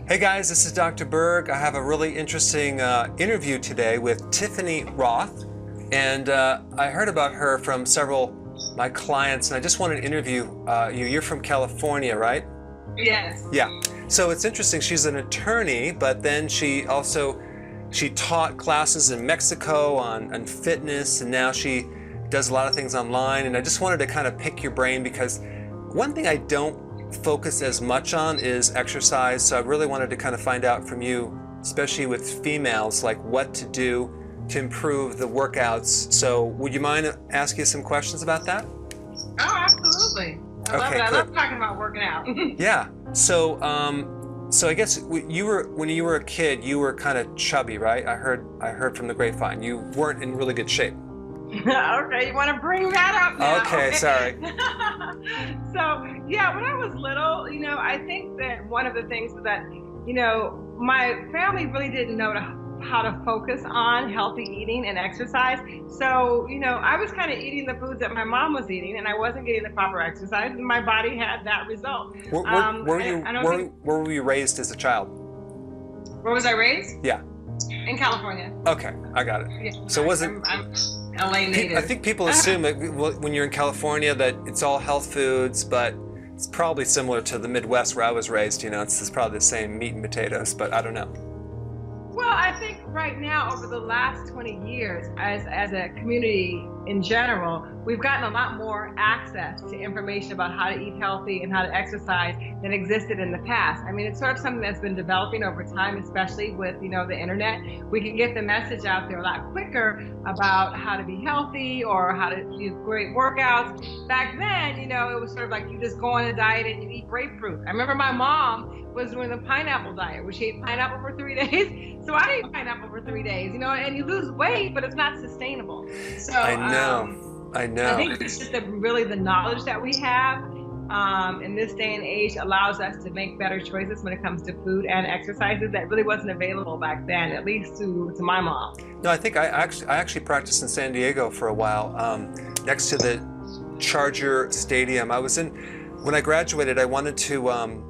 Hey guys, this is Dr. Berg. I have a really interesting interview today with Tiffany Roth, and I heard about her from several of my clients, and I just wanted to interview you. You're from California, right? Yes. Yeah. So it's interesting. She's an attorney, but then she taught classes in Mexico on fitness, and now she does a lot of things online. And I just wanted to kind of pick your brain because one thing I don't focus as much on is exercise. So I really wanted to kind of find out from you, especially with females, like what to do to improve the workouts. So would you mind asking some questions about that? Oh, absolutely. I love it. I love talking about working out. Yeah. So I guess when you were a kid, you were kind of chubby, right? I heard from the grapevine. You weren't in really good shape. Okay, you want to bring that up now? Okay, sorry. So, yeah, when I was little, I think that one of the things was that, my family really didn't know how to focus on healthy eating and exercise. So, I was kind of eating the foods that my mom was eating, and I wasn't getting the proper exercise, and my body had that result. Where were you raised as a child? Where was I raised? Yeah. In California. Okay, I got it. Yeah, so was it? I'm LA native. I think people assume that when you're in California that it's all health foods, but it's probably similar to the Midwest where I was raised. It's probably the same meat and potatoes, but I don't know. Well, I think right now, over the last 20 years, as a community in general, we've gotten a lot more access to information about how to eat healthy and how to exercise than existed in the past. I mean, it's sort of something that's been developing over time, especially with, the internet. We can get the message out there a lot quicker about how to be healthy or how to do great workouts. Back then, it was sort of like you just go on a diet and you eat grapefruit. I remember my mom was doing the pineapple diet, where she ate pineapple for 3 days. So I ate pineapple for 3 days, and you lose weight, but it's not sustainable. So I know. I think it's just really the knowledge that we have in this day and age allows us to make better choices when it comes to food and exercises that really wasn't available back then, at least to my mom. No, I think I actually practiced in San Diego for a while, next to the Charger Stadium. When I graduated, I wanted to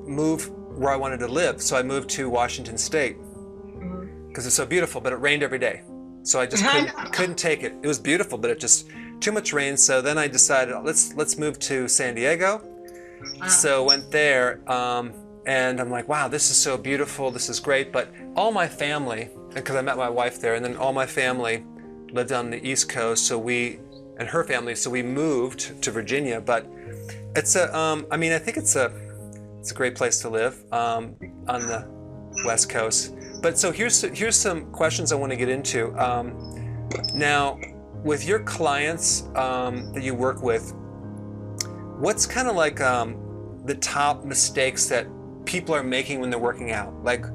move where I wanted to live, so I moved to Washington State because it's so beautiful, but it rained every day. So I just couldn't take it. It was beautiful, but it just too much rain. So then I decided let's move to San Diego. So went there, and I'm like, wow, this is so beautiful. This is great. But all my family, because I met my wife there, and then all my family lived on the East Coast. And her family, so we moved to Virginia. But it's I think it's a great place to live on the West Coast. But so here's some questions I want to get into. Now, with your clients that you work with, what's kind of like the top mistakes that people are making when they're working out? Like,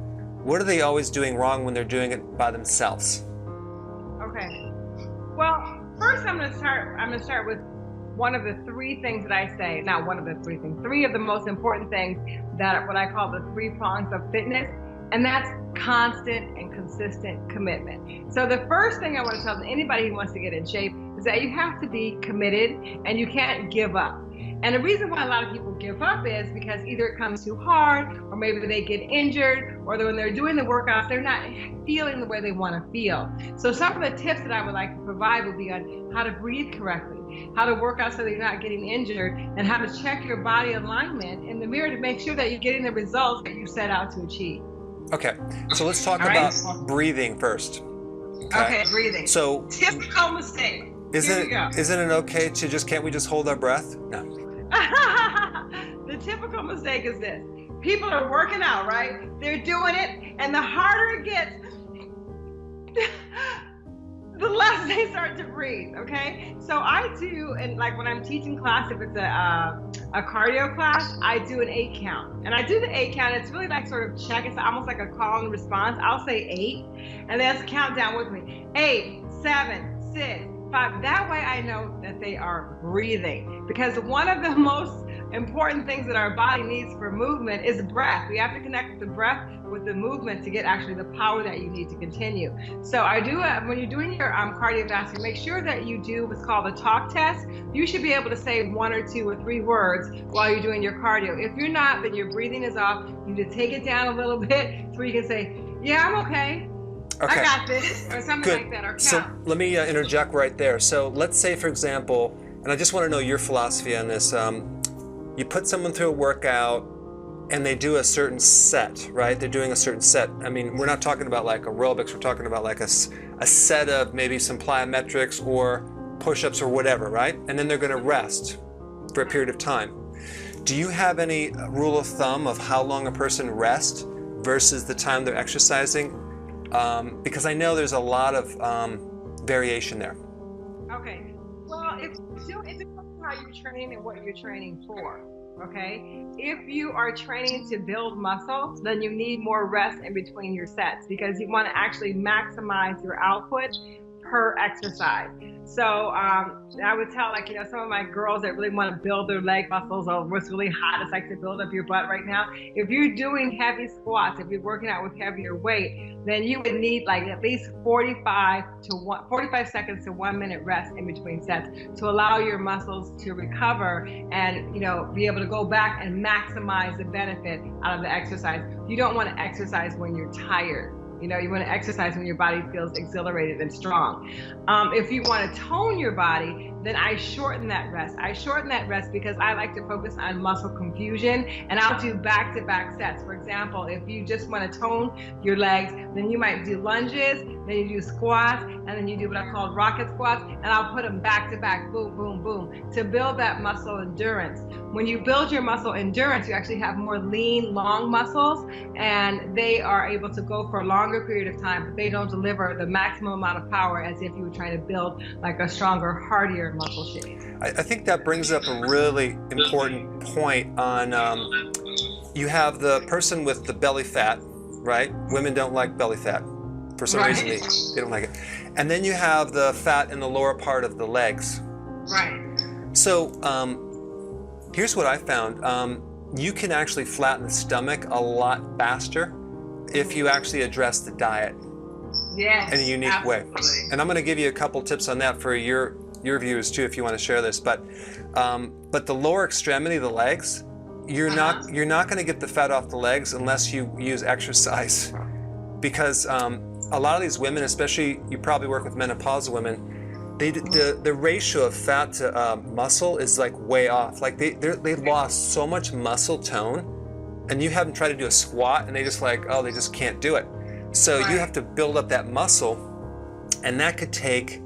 what are they always doing wrong when they're doing it by themselves? Okay. Well, first I'm going to start with one of the three things that I say. Not one of the three things. Three of the most important things that what I call the three prongs of fitness. And that's constant and consistent commitment. So the first thing I want to tell anybody who wants to get in shape is that you have to be committed and you can't give up. And the reason why a lot of people give up is because either it comes too hard, or maybe they get injured, or when they're doing the workouts, they're not feeling the way they want to feel. So some of the tips that I would like to provide would be on how to breathe correctly, how to work out so that you're not getting injured, and how to check your body alignment in the mirror to make sure that you're getting the results that you set out to achieve. Okay, so let's talk about breathing first. Okay, breathing. So typical mistake. Isn't it okay to can't we just hold our breath? No. The typical mistake is this. People are working out, right? They're doing it, and the harder it gets, the less they start to breathe, okay? So I do, and like when I'm teaching class, if it's a cardio class, I do an 8 count. And I do the 8 count, it's really like sort of check, it's almost like a call and response. I'll say 8, and let's count down with me. 8, 7, 6, 5. That way I know that they are breathing. Because one of the most important things that our body needs for movement is breath. We have to connect the breath with the movement to get actually the power that you need to continue. So I do, when you're doing your cardiovascular, make sure that you do what's called a talk test. You should be able to say 1 or 2 or 3 words while you're doing your cardio. If you're not, then your breathing is off. You need to take it down a little bit so you can say, yeah, I'm okay. Okay. I got this, or something like that, or count. So let me interject right there. So let's say, for example, and I just want to know your philosophy on this. You put someone through a workout and they do a certain set, right? They're doing a certain set. I mean, we're not talking about like aerobics. We're talking about like a set of maybe some plyometrics or push-ups or whatever, right? And then they're going to rest for a period of time. Do you have any rule of thumb of how long a person rests versus the time they're exercising? Because I know there's a lot of variation there. Okay. Well, it's depends on how you're training and what you're training for. Okay. If you are training to build muscle, then you need more rest in between your sets because you want to actually maximize your output per exercise. So I would tell, like, some of my girls that really want to build their leg muscles, or what's really hot is like to build up your butt right now. If you're doing heavy squats, if you're working out with heavier weight, then you would need like at least 45 seconds to 1 minute rest in between sets to allow your muscles to recover and be able to go back and maximize the benefit out of the exercise. You don't want to exercise when you're tired. You want to exercise when your body feels exhilarated and strong. If you want to tone your body, then I shorten that rest. I shorten that rest because I like to focus on muscle confusion, and I'll do back-to-back sets. For example, if you just want to tone your legs, then you might do lunges, then you do squats, and then you do what I call rocket squats, and I'll put them back-to-back, boom, boom, boom, to build that muscle endurance. When you build your muscle endurance, you actually have more lean, long muscles, and they are able to go for a longer period of time, but they don't deliver the maximum amount of power as if you were trying to build like a stronger, hardier muscle shape. I think that brings up a really important point on, you have the person with the belly fat, right? Women don't like belly fat. For some reason, they don't like it. And then you have the fat in the lower part of the legs. Right. So here's what I found. You can actually flatten the stomach a lot faster if you actually address the diet in a unique way. And I'm going to give you a couple tips on that for your viewers too, if you want to share this. But the lower extremity, the legs, you're not going to get the fat off the legs unless you use exercise, because a lot of these women, especially you probably work with menopausal women, the ratio of fat to muscle is like way off. Like they lost so much muscle tone, and you have them try to do a squat and they just they just can't do it. So you have to build up that muscle, and that could take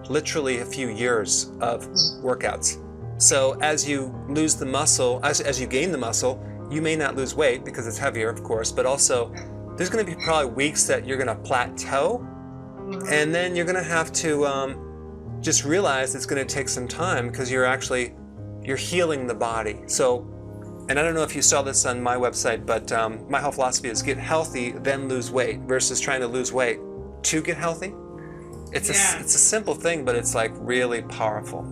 literally a few years of workouts. So as you lose the muscle, as you gain the muscle, you may not lose weight because it's heavier, of course, but also there's going to be probably weeks that you're going to plateau, and then you're going to have to just realize it's going to take some time because you're healing the body. So, and I don't know if you saw this on my website, but my whole philosophy is get healthy, then lose weight, versus trying to lose weight to get healthy. It's a simple thing, but it's like really powerful.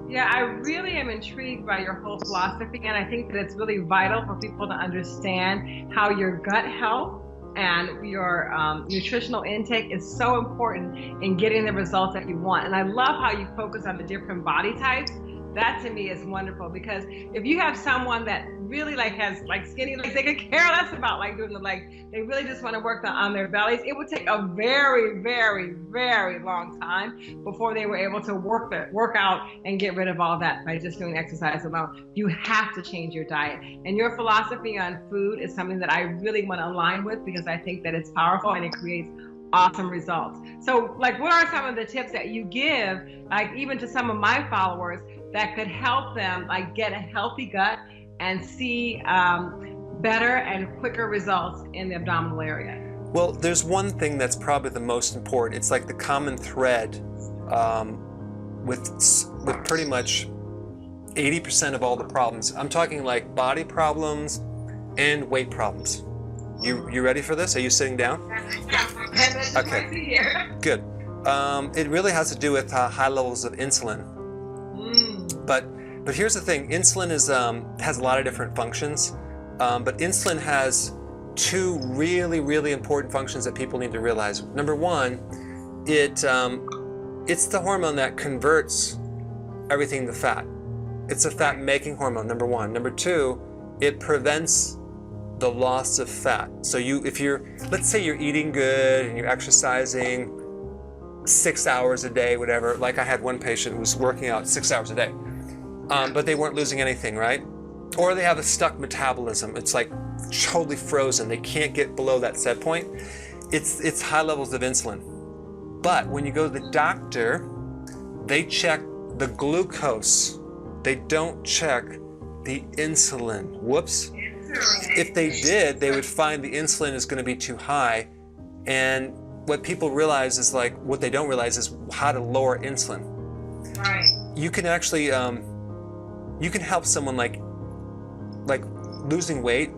Yeah, I really am intrigued by your whole philosophy, and I think that it's really vital for people to understand how your gut health and your nutritional intake is so important in getting the results that you want. And I love how you focus on the different body types. That to me is wonderful, because if you have someone that really has skinny legs, they could care less about doing the legs. They really just want to work on their bellies. It would take a very, very, very long time before they were able to work out and get rid of all that by just doing exercise alone. You have to change your diet. And your philosophy on food is something that I really want to align with, because I think that it's powerful and it creates awesome results. So what are some of the tips that you give, even to some of my followers, that could help them get a healthy gut and see better and quicker results in the abdominal area? Well, there's one thing that's probably the most important. It's like the common thread with pretty much 80% of all the problems. I'm talking like body problems and weight problems. You ready for this? Are you sitting down? Okay, good. It really has to do with high levels of insulin. But But here's the thing, insulin is has a lot of different functions, but insulin has two really, really important functions that people need to realize. Number one, it's the hormone that converts everything to fat. It's a fat-making hormone, number one. Number two, it prevents the loss of fat. So let's say you're eating good and you're exercising 6 hours a day, whatever. Like I had one patient who was working out 6 hours a day, but they weren't losing anything, right? Or they have a stuck metabolism. It's like totally frozen. They can't get below that set point. It's high levels of insulin. But when you go to the doctor, they check the glucose. They don't check the insulin. Whoops. If they did, they would find the insulin is going to be too high. And what people realize is what they don't realize is how to lower insulin. Right. You can actually, you can help someone like losing weight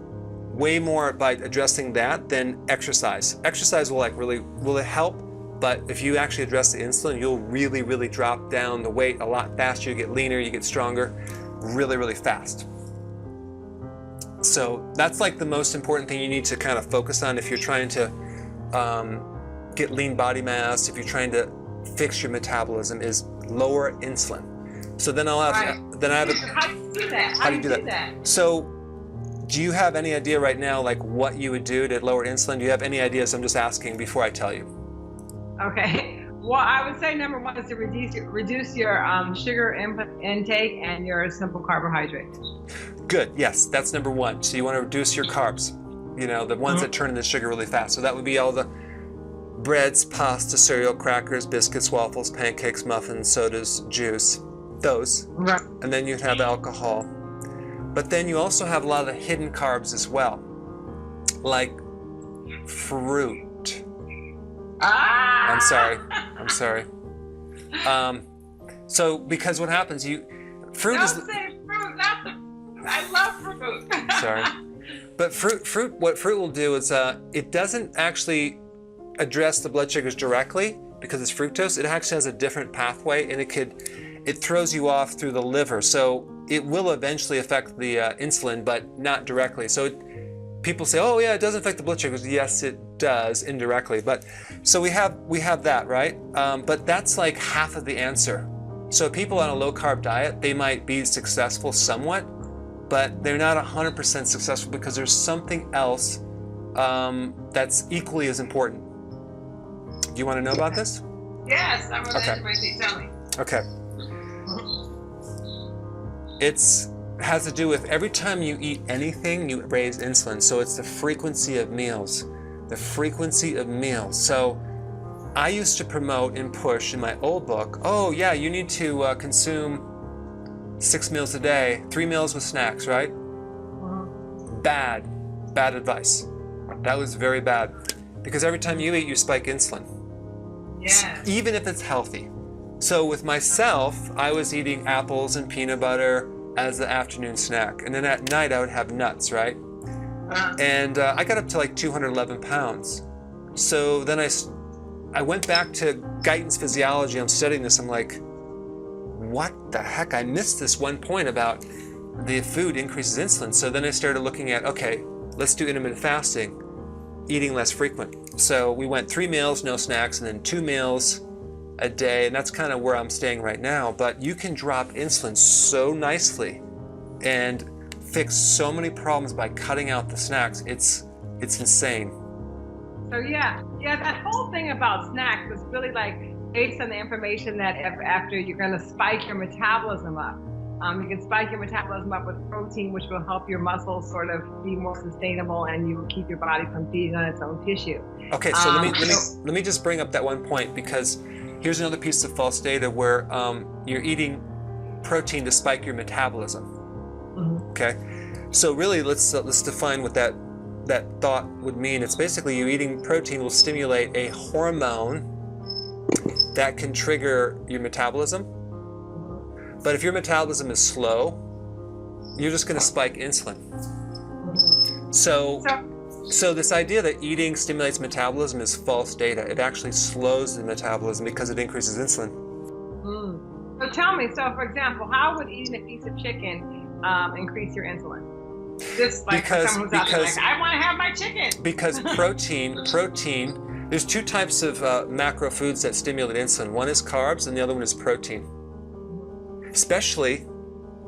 way more by addressing that than exercise. Exercise will help, but if you actually address the insulin, you'll really, really drop down the weight a lot faster. You get leaner, you get stronger, really, really fast. So that's like the most important thing you need to kind of focus on if you're trying to get lean body mass, if you're trying to fix your metabolism, is lower insulin. So then I'll have, Right. then I have a, How do you do that? how do you do that? So do you have any idea right now, like what you would do to lower insulin? Do you have any ideas? I'm just asking before I tell you. Okay. Well, I would say number one is to reduce your sugar intake and your simple carbohydrates. Good, yes, that's number one. So you want to reduce your carbs, the ones that turn into sugar really fast. So that would be all the breads, pasta, cereal, crackers, biscuits, waffles, pancakes, muffins, sodas, juice, those. Right. And then you'd have alcohol. But then you also have a lot of the hidden carbs as well, like fruit. Ah! I'm sorry. So because what happens, fruit Don't is... say fruit, I love fruit. Sorry. But what fruit will do is it doesn't actually address the blood sugars directly because it's fructose. It actually has a different pathway, and it throws you off through the liver. So it will eventually affect the insulin, but not directly. So people say, oh yeah, it doesn't affect the blood sugars. Yes, it does indirectly. But so we have that, right? But that's like half of the answer. So people on a low carb diet, they might be successful somewhat, but they're not 100% successful because there's something else that's equally as important. Do you want to know about this? Yes, I'm ready to tell me. Okay. It has to do with every time you eat anything, you raise insulin. So it's the frequency of meals. The frequency of meals. So I used to promote and push in my old book, oh yeah, you need to consume 6 meals a day, 3 meals with snacks, right? Bad advice. That was very bad. Because every time you eat, you spike insulin. Yes. Even if it's healthy. So with myself, I was eating apples and peanut butter as the afternoon snack. And then at night, I would have nuts, right? And I got up to like 211 pounds. So then I went back to Guyton's physiology. I'm studying this. I'm like, what the heck? I missed this one point about the food increases insulin. So then I started looking at, okay, let's do intermittent fasting, eating less frequent. So we went 3 meals, no snacks, and then 2 meals a day. And that's kind of where I'm staying right now. But you can drop insulin so nicely and fix so many problems by cutting out the snacks. It's insane. So yeah, that whole thing about snacks is really like based on the information that after you're going to spike your metabolism up. You can spike your metabolism up with protein, which will help your muscles sort of be more sustainable, and you will keep your body from feeding on its own tissue. Okay, so let me just bring up that one point, because here's another piece of false data where you're eating protein to spike your metabolism. Mm-hmm. Okay, so really let's define what that thought would mean. It's basically you eating protein will stimulate a hormone that can trigger your metabolism. But if your metabolism is slow, you're just going to spike insulin. So this idea that eating stimulates metabolism is false data. It actually slows the metabolism because it increases insulin. So tell me. So, for example, how would eating a piece of chicken increase your insulin? Just like for someone who's out there like, I want to have my chicken. Because protein. There's two types of macro foods that stimulate insulin. One is carbs, and the other one is protein. Especially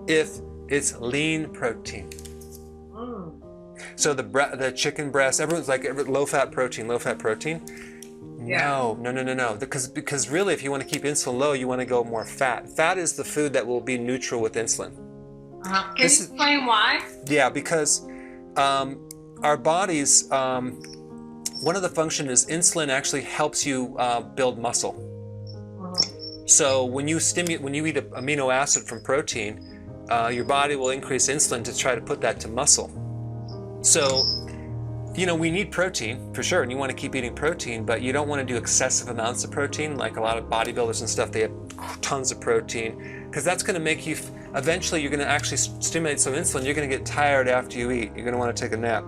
if it's lean protein. So the chicken breast, everyone's like low-fat protein. Yeah. No. Because really, if you want to keep insulin low, you want to go more fat. Fat is the food that will be neutral with insulin. Can you explain why? Yeah, because our bodies, one of the functions is insulin actually helps you build muscle. So when you eat an amino acid from protein, your body will increase insulin to try to put that to muscle. So, we need protein for sure, and you want to keep eating protein, but you don't want to do excessive amounts of protein, like a lot of bodybuilders and stuff. They have tons of protein, because that's going to make you, eventually you're going to actually stimulate some insulin. You're going to get tired after you eat. You're going to want to take a nap.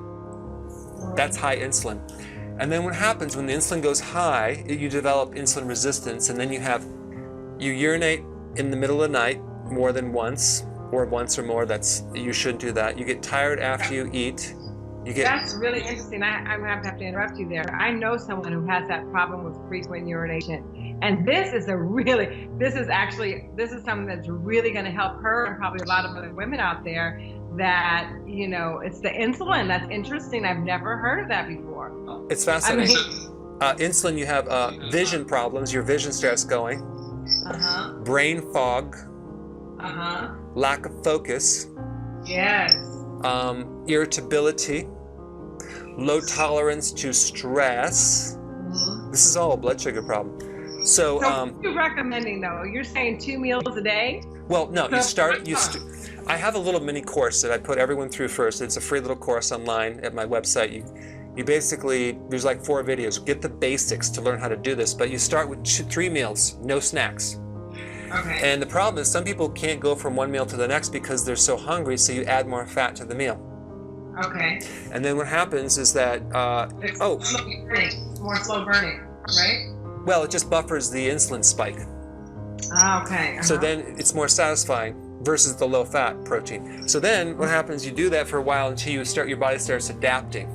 That's high insulin. And then what happens when the insulin goes high, you develop insulin resistance, and then you urinate in the middle of the night more than once, or once or more. You shouldn't do that. You get tired after you eat. That's really interesting. I'm going to have to interrupt you there. I know someone who has that problem with frequent urination. And this is something that's really going to help her and probably a lot of other women out there, that, it's the insulin. That's interesting. I've never heard of that before. It's fascinating. Insulin, you have vision problems. Your vision starts going. Brain fog. Lack of focus. Yes. Irritability. Low tolerance to stress. This is all a blood sugar problem. So what are you recommending though? You're saying 2 meals a day? Well, no, I have a little mini course that I put everyone through first. It's a free little course online at my website. You basically, there's like 4 videos. Get the basics to learn how to do this, but you start with 3 meals, no snacks. Okay. And the problem is some people can't go from one meal to the next because they're so hungry, so you add more fat to the meal. Okay. And then what happens is that, it's more slow burning, right? Well, it just buffers the insulin spike. Okay. So then it's more satisfying versus the low fat protein. So then what happens, you do that for a while until your body starts adapting.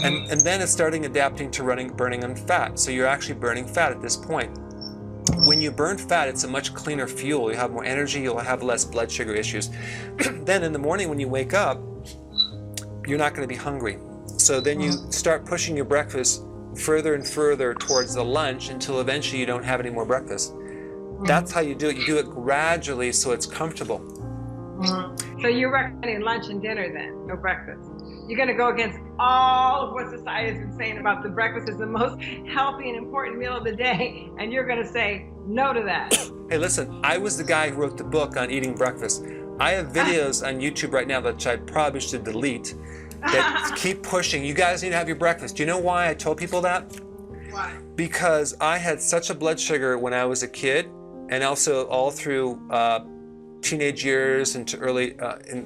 And then it's starting adapting to burning on fat. So you're actually burning fat at this point. When you burn fat, it's a much cleaner fuel. You have more energy, you'll have less blood sugar issues. Then in the morning when you wake up, you're not going to be hungry. So then you start pushing your breakfast further and further towards the lunch until eventually you don't have any more breakfast. That's how you do it. You do it gradually so it's comfortable. So you're recommending lunch and dinner then, no breakfast? You're going to go against all of what society has been saying about the breakfast is the most healthy and important meal of the day, and you're going to say no to that. Hey, listen, I was the guy who wrote the book on eating breakfast. I have videos on YouTube right now that I probably should delete that keep pushing. You guys need to have your breakfast. Do you know why I told people that? Why? Because I had such a blood sugar when I was a kid, and also all through teenage years into early,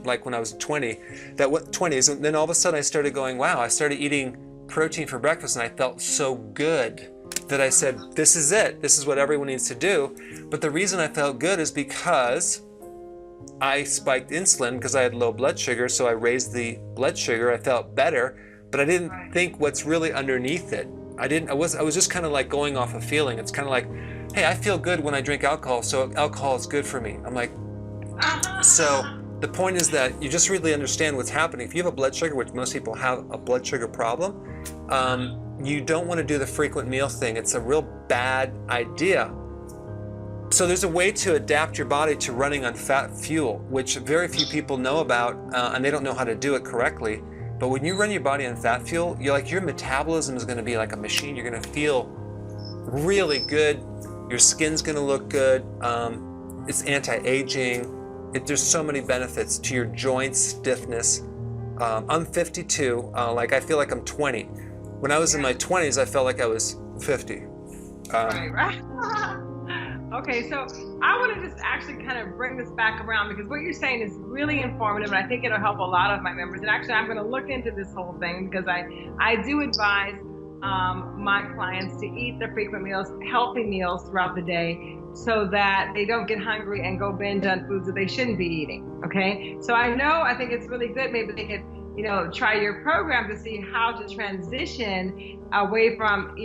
like when I was 20, 20s, and then all of a sudden I started going, wow, I started eating protein for breakfast and I felt so good that I said, this is it. This is what everyone needs to do. But the reason I felt good is because I spiked insulin because I had low blood sugar, so I raised the blood sugar. I felt better, but I didn't think what's really underneath it. I was just kind of like going off a feeling. It's kind of like, hey, I feel good when I drink alcohol, so alcohol is good for me. I'm like, so the point is that you just really understand what's happening. If you have a blood sugar, which most people have a blood sugar problem, you don't want to do the frequent meal thing. It's a real bad idea. So there's a way to adapt your body to running on fat fuel, which very few people know about, and they don't know how to do it correctly. But when you run your body on fat fuel, your metabolism is going to be like a machine. You're going to feel really good. Your skin's going to look good. It's anti-aging. There's so many benefits to your joints, stiffness. I'm 52. I feel like I'm 20. When I was in my 20s, I felt like I was 50. Right. Okay, so I want to just actually kind of bring this back around because what you're saying is really informative, and I think it'll help a lot of my members. And actually, I'm going to look into this whole thing because I do advise my clients to eat their frequent meals, healthy meals throughout the day. so that they don't get hungry and go binge on foods that they shouldn't be eating. Okay, so I think it's really good. Maybe they could, try your program to see how to transition away from,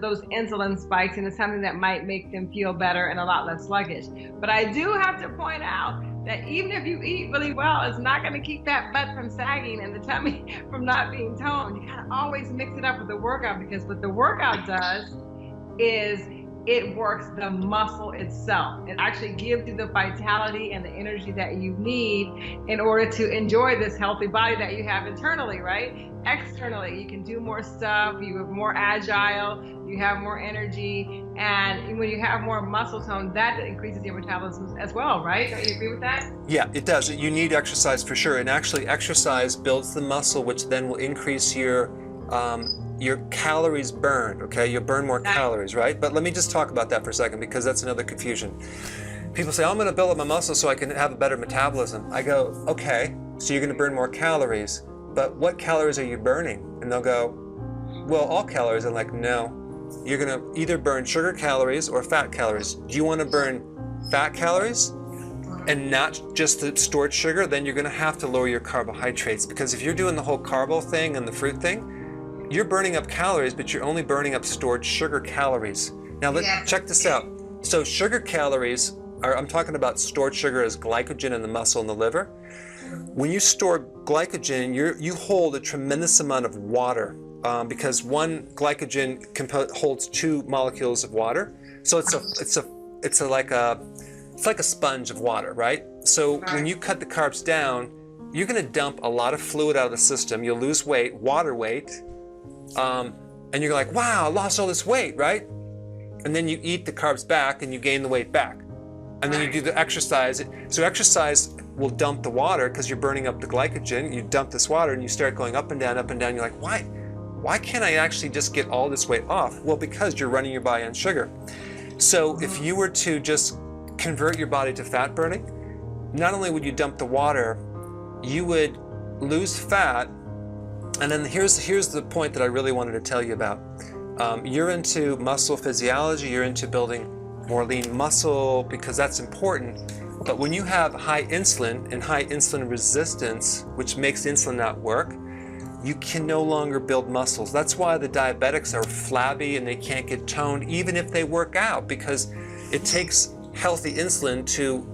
those insulin spikes into something that might make them feel better and a lot less sluggish. But I do have to point out that even if you eat really well, it's not going to keep that butt from sagging and the tummy from not being toned. You gotta always mix it up with the workout, because what the workout does is it works the muscle itself. It actually gives you the vitality and the energy that you need in order to enjoy this healthy body that you have internally, right? Externally, you can do more stuff, you're more agile, you have more energy, and when you have more muscle tone, that increases your metabolism as well, right? Don't you agree with that? Yeah, it does. You need exercise for sure, and actually exercise builds the muscle, which then will increase your calories burned, okay? You'll burn more calories, right? But let me just talk about that for a second, because that's another confusion. People say, I'm gonna build up my muscle so I can have a better metabolism. I go, okay, so you're gonna burn more calories, but what calories are you burning? And they'll go, well, all calories. I'm like, no. You're gonna either burn sugar calories or fat calories. Do you wanna burn fat calories and not just the stored sugar? Then you're gonna have to lower your carbohydrates, because if you're doing the whole carbo thing and the fruit thing, you're burning up calories, but you're only burning up stored sugar calories. Now check this out. So sugar calories I'm talking about stored sugar as glycogen in the muscle and the liver. When you store glycogen, you hold a tremendous amount of water, because one glycogen holds 2 molecules of water. So it's like a sponge of water, right? So when you cut the carbs down, you're going to dump a lot of fluid out of the system. You'll lose weight, water weight. And you're like, wow, I lost all this weight, right? And then you eat the carbs back and you gain the weight back. And then you do the exercise. So exercise will dump the water because you're burning up the glycogen. You dump this water and you start going up and down, up and down. You're like, why can't I actually just get all this weight off? Well, because you're running your body on sugar. So if you were to just convert your body to fat burning, not only would you dump the water, you would lose fat. And then here's the point that I really wanted to tell you about. You're into muscle physiology, you're into building more lean muscle because that's important. But when you have high insulin and high insulin resistance, which makes insulin not work, you can no longer build muscles. That's why the diabetics are flabby and they can't get toned even if they work out, because it takes healthy insulin to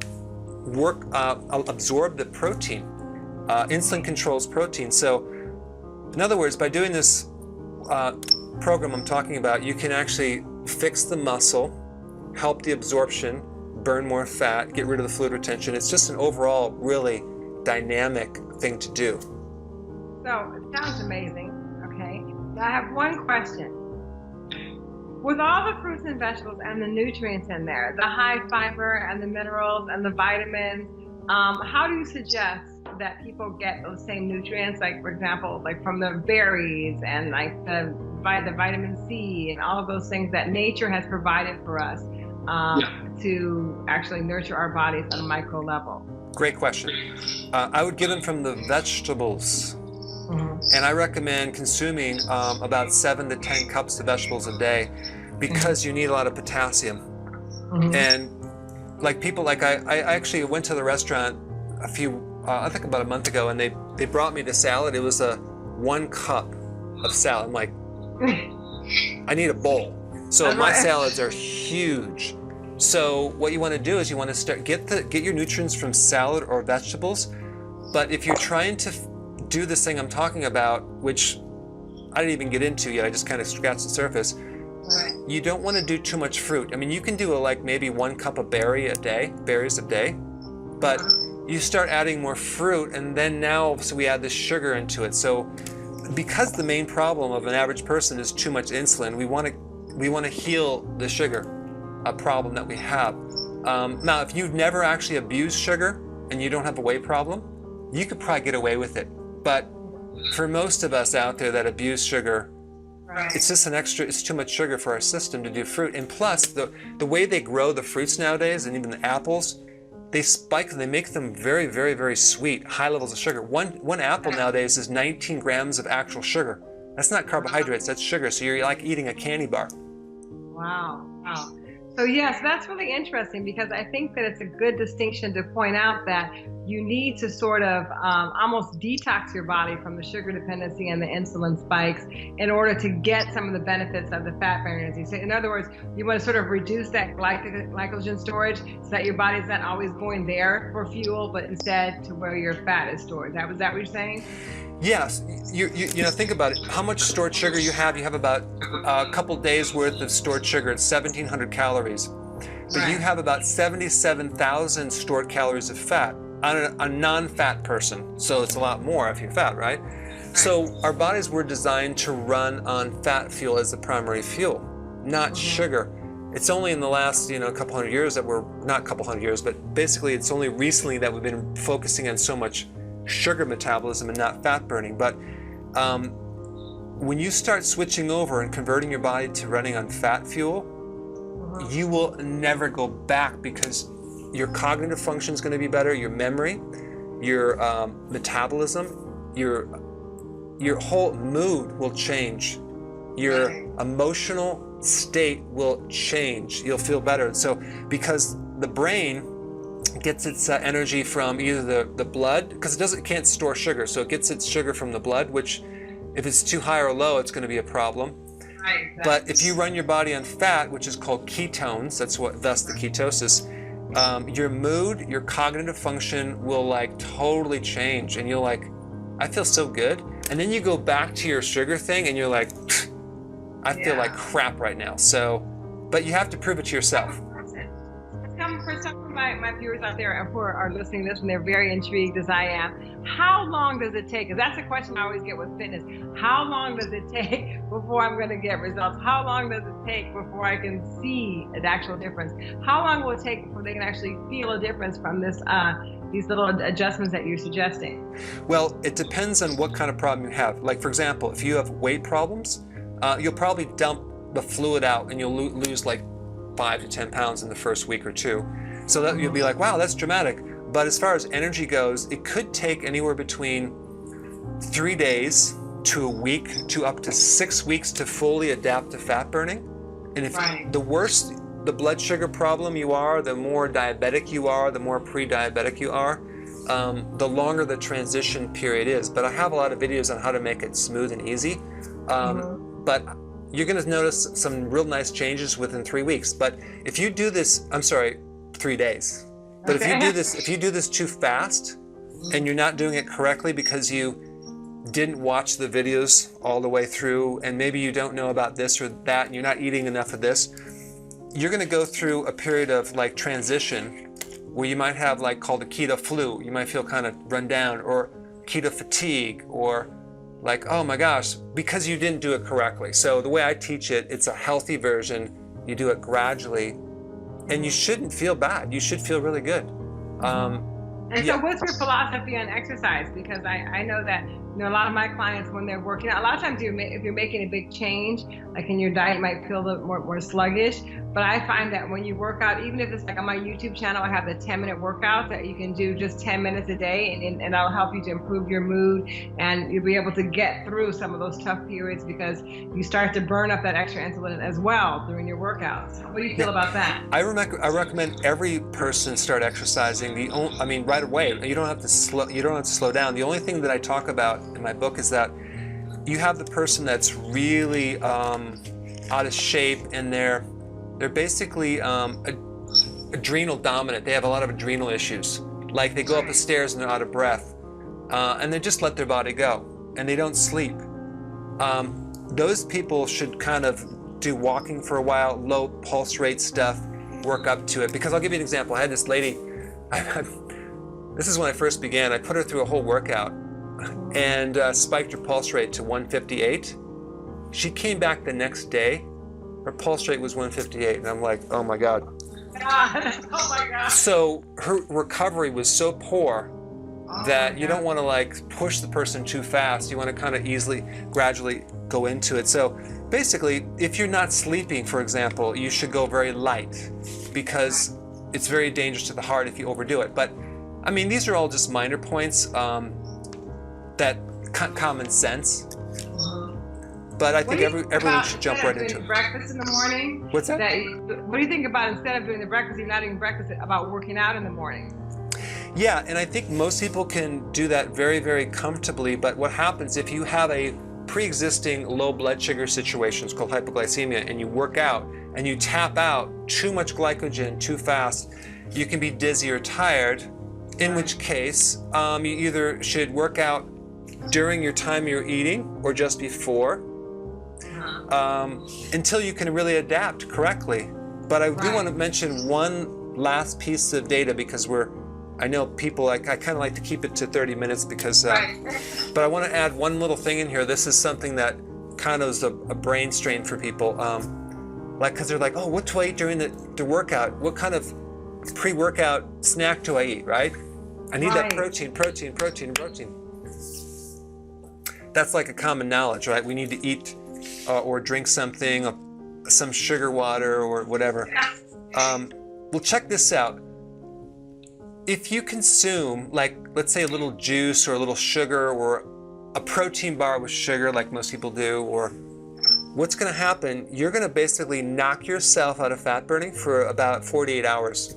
absorb the protein. Insulin controls protein. So in other words, by doing this program I'm talking about, you can actually fix the muscle, help the absorption, burn more fat, get rid of the fluid retention. It's just an overall really dynamic thing to do. So it sounds amazing, okay? Now I have one question. With all the fruits and vegetables and the nutrients in there, the high fiber and the minerals and the vitamins, how do you suggest that people get those same nutrients, like for example, like from the berries and like the vitamin C and all of those things that nature has provided for us to actually nurture our bodies on a micro level? Great question. I would get them from the vegetables. And I recommend consuming about 7 to 10 cups of vegetables a day, because you need a lot of potassium. And like people, like I actually went to the restaurant I think about a month ago, and they brought me the salad. It was 1 cup of salad. I'm like, I need a bowl. So my salads are huge. So what you want to do is you want to get your nutrients from salad or vegetables. But if you're trying to do this thing I'm talking about, which I didn't even get into yet, I just kind of scratched the surface. You don't want to do too much fruit. I mean, you can do like maybe 1 cup of berries a day, but you start adding more fruit, and then so we add this sugar into it. So because the main problem of an average person is too much insulin, we want to heal the sugar problem that we have. Now, if you've never actually abused sugar and you don't have a weight problem, you could probably get away with it. But for most of us out there that abuse sugar, it's just it's too much sugar for our system to do fruit. And plus, the way they grow the fruits nowadays, and even the apples, they spike them, they make them very, very, very sweet, high levels of sugar. One apple nowadays is 19 grams of actual sugar. That's not carbohydrates, that's sugar. So you're like eating a candy bar. Wow. So yes, that's really interesting because I think that it's a good distinction to point out that you need to sort of almost detox your body from the sugar dependency and the insulin spikes in order to get some of the benefits of the fat burning. As you say, in other words, you want to sort of reduce that glycogen storage so that your body's not always going there for fuel, but instead to where your fat is stored. Was that what you're saying? Yes, you know, think about it. How much stored sugar you have? You have about a couple days worth of stored sugar. It's 1,700 calories. But Right. you have about 77,000 stored calories of fat on a non-fat person. So it's a lot more if you're fat, right? So our bodies were designed to run on fat fuel as the primary fuel, not sugar. It's only in the last, a couple hundred years that we're, not a couple hundred years, but basically it's only recently that we've been focusing on so much sugar metabolism and not fat burning. But when you start switching over and converting your body to running on fat fuel, you will never go back because your cognitive function is going to be better, your memory, your metabolism, your whole mood will change, your emotional state will change. You'll feel better. And so because the brain gets its energy from either the blood, because it can't store sugar, so it gets its sugar from the blood, which if it's too high or low, it's going to be a problem. Right, exactly. But if you run your body on fat, which is called ketones, thus the ketosis, your mood, your cognitive function will like totally change, and you're like, I feel so good. And then you go back to your sugar thing, and you're like, I feel like crap right now. So, but you have to prove it to yourself. For some of my viewers out there who are listening to this and they're very intrigued as I am, how long does it take? Because that's a question I always get with fitness. How long does it take before I'm going to get results? How long does it take before I can see an actual difference? How long will it take before they can actually feel a difference from these little adjustments that you're suggesting? Well, it depends on what kind of problem you have. Like, for example, if you have weight problems, you'll probably dump the fluid out and you'll lose like 5 to 10 pounds in the first week or two. So that you'll be like, wow, that's dramatic. But as far as energy goes, it could take anywhere between 3 days to a week to up to 6 weeks to fully adapt to fat burning. And if the worse the blood sugar problem you are, the more diabetic you are, the more pre-diabetic you are, the longer the transition period is. But I have a lot of videos on how to make it smooth and easy. But you're going to notice some real nice changes within 3 weeks. But if you do this, 3 days. But if you do this too fast and you're not doing it correctly because you didn't watch the videos all the way through, and maybe you don't know about this or that, and you're not eating enough of this, you're going to go through a period of like transition where you might have like called a keto flu. You might feel kind of run down, or keto fatigue, or like, oh my gosh, because you didn't do it correctly. So the way I teach it, it's a healthy version. You do it gradually, and you shouldn't feel bad. You should feel really good. So what's your philosophy on exercise? Because I know that a lot of my clients, when they're working out, a lot of times if you're making a big change, like in your diet, might feel a little more sluggish. But I find that when you work out, even if it's like on my YouTube channel, I have the 10-minute workouts that you can do just 10 minutes a day, and that'll help you to improve your mood, and you'll be able to get through some of those tough periods because you start to burn up that extra insulin as well during your workouts. What do you feel about that? I recommend every person start exercising. Right away. You don't have to slow down. The only thing that I talk about in my book is that you have the person that's really out of shape, and they're basically adrenal dominant. They have a lot of adrenal issues. Like they go up the stairs and they're out of breath, and they just let their body go, and they don't sleep. Those people should kind of do walking for a while, low pulse rate stuff, work up to it. Because I'll give you an example. I had this lady, this is when I first began, I put her through a whole workout and spiked her pulse rate to 158. She came back the next day, her pulse rate was 158, and I'm like, oh my God. Oh my God. So her recovery was so poor that you don't want to like push the person too fast. You want to kind of gradually go into it. So basically, if you're not sleeping, for example, you should go very light, because it's very dangerous to the heart if you overdo it. But I mean, these are all just minor points, that common sense. but I think everyone should jump right into it. Breakfast in the morning. What's that? What do you think about instead of doing the breakfast, you're not eating breakfast, about working out in the morning? Yeah, and I think most people can do that very, very comfortably. But what happens if you have a pre-existing low blood sugar situation, it's called hypoglycemia, and you work out and you tap out too much glycogen too fast, you can be dizzy or tired, in which case you either should work out during your time you're eating or just before, until you can really adapt correctly. But I do want to mention one last piece of data, because I know people, I kind of like to keep it to 30 minutes because, but I want to add one little thing in here. This is something that kind of is a brain strain for people. Because they're like, oh, what do I eat during the workout? What kind of pre-workout snack do I eat, right? I need that protein. That's like a common knowledge, right? We need to eat or drink something, some sugar water or whatever. Well, check this out. If you consume, like, let's say a little juice or a little sugar or a protein bar with sugar, like most people do, or what's going to happen, you're going to basically knock yourself out of fat burning for about 48 hours.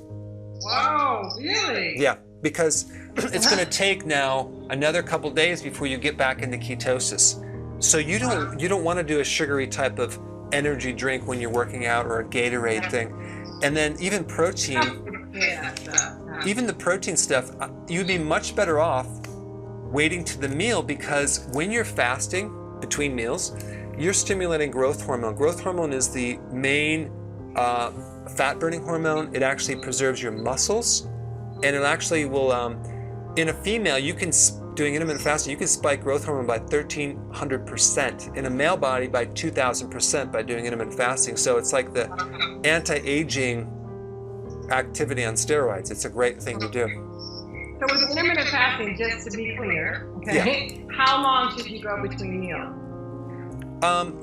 Wow, really? Yeah, because it's going to take now another couple days before you get back into ketosis. So you don't want to do a sugary type of energy drink when you're working out, or a Gatorade thing. And then even protein, even the protein stuff, you'd be much better off waiting to the meal, because when you're fasting between meals, you're stimulating growth hormone. Growth hormone is the main fat-burning hormone. It actually preserves your muscles, and it actually will, in a female, doing intermittent fasting, you can spike growth hormone by 1,300%. In a male body, by 2,000% by doing intermittent fasting. So it's like the anti-aging activity on steroids. It's a great thing to do. So with intermittent fasting, just to be clear, okay, how long should you go between meals?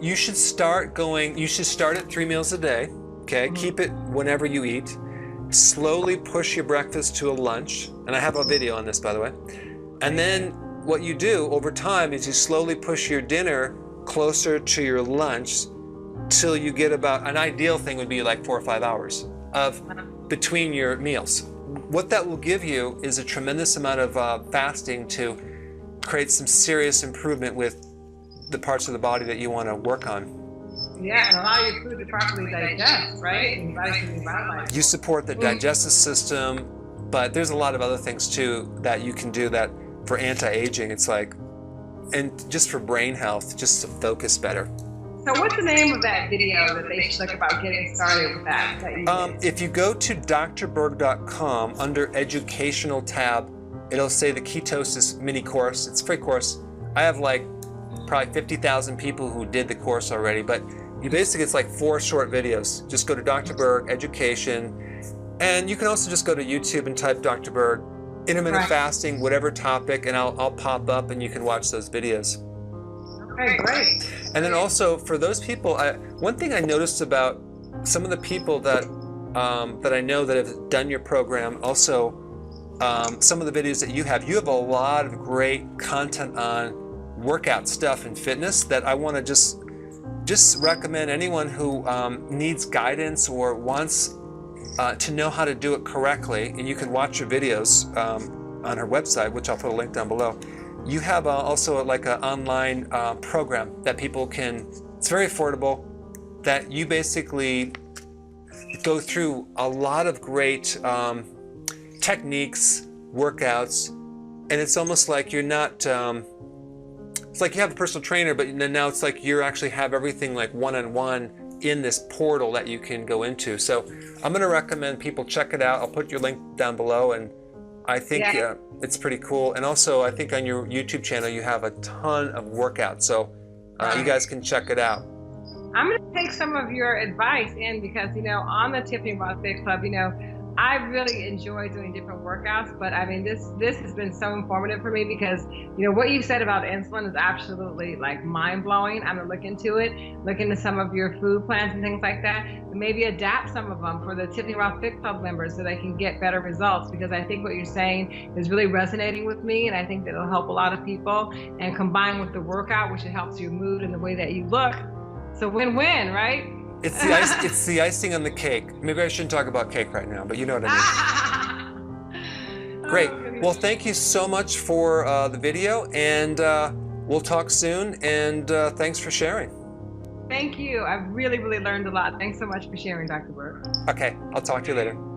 You should start at 3 meals a day, okay? Keep it whenever you eat. Slowly push your breakfast to a lunch, and I have a video on this, by the way. And then what you do over time is you slowly push your dinner closer to your lunch till you get about, an ideal thing would be like 4 or 5 hours of between your meals. What that will give you is a tremendous amount of fasting to create some serious improvement with the parts of the body that you want to work on. Yeah, and allow your food to properly digest, right? And your body can be vitalized. You support the digestive system, but there's a lot of other things too that you can do that for anti-aging. It's like, and just for brain health, just to focus better. So what's the name of that video that they should look about getting started with that? If you go to drberg.com, under educational tab, it'll say the ketosis mini course. It's a free course. I have like probably 50,000 people who did the course already, but you basically, it's like 4 short videos. Just go to Dr. Berg Education, and you can also just go to YouTube and type Dr. Berg intermittent fasting, whatever topic, and I'll pop up and you can watch those videos. Okay, great. And then also for those people, one thing I noticed about some of the people that I know that have done your program, also some of the videos that you have a lot of great content on workout stuff and fitness that I want to just recommend anyone who needs guidance or wants to know how to do it correctly. And you can watch your videos on her website, which I'll put a link down below. You have also like an online program that people can, it's very affordable, that you basically go through a lot of great techniques, workouts, and it's almost like you're not, it's like you have a personal trainer, but then now it's like you actually have everything like one-on-one in this portal that you can go into. So I'm going to recommend people check it out. I'll put your link down below, and I think it's pretty cool. And also, I think on your YouTube channel, you have a ton of workouts. So you guys can check it out. I'm going to take some of your advice in because, on the Tiffany Boss Fit Club, I really enjoy doing different workouts, but I mean, this has been so informative for me because, you know, what you said about insulin is absolutely like mind blowing. I'm gonna look into it, look into some of your food plans and things like that, and maybe adapt some of them for the Tiffany Rothe Fit Club members so they can get better results, because I think what you're saying is really resonating with me, and I think that it'll help a lot of people. And combined with the workout, which helps your mood and the way that you look, so win-win, right? It's the icing on the cake. Maybe I shouldn't talk about cake right now, but you know what I mean. Great. Well, thank you so much for the video, and we'll talk soon. And thanks for sharing. Thank you. I've really, really learned a lot. Thanks so much for sharing, Dr. Berg. Okay, I'll talk to you later.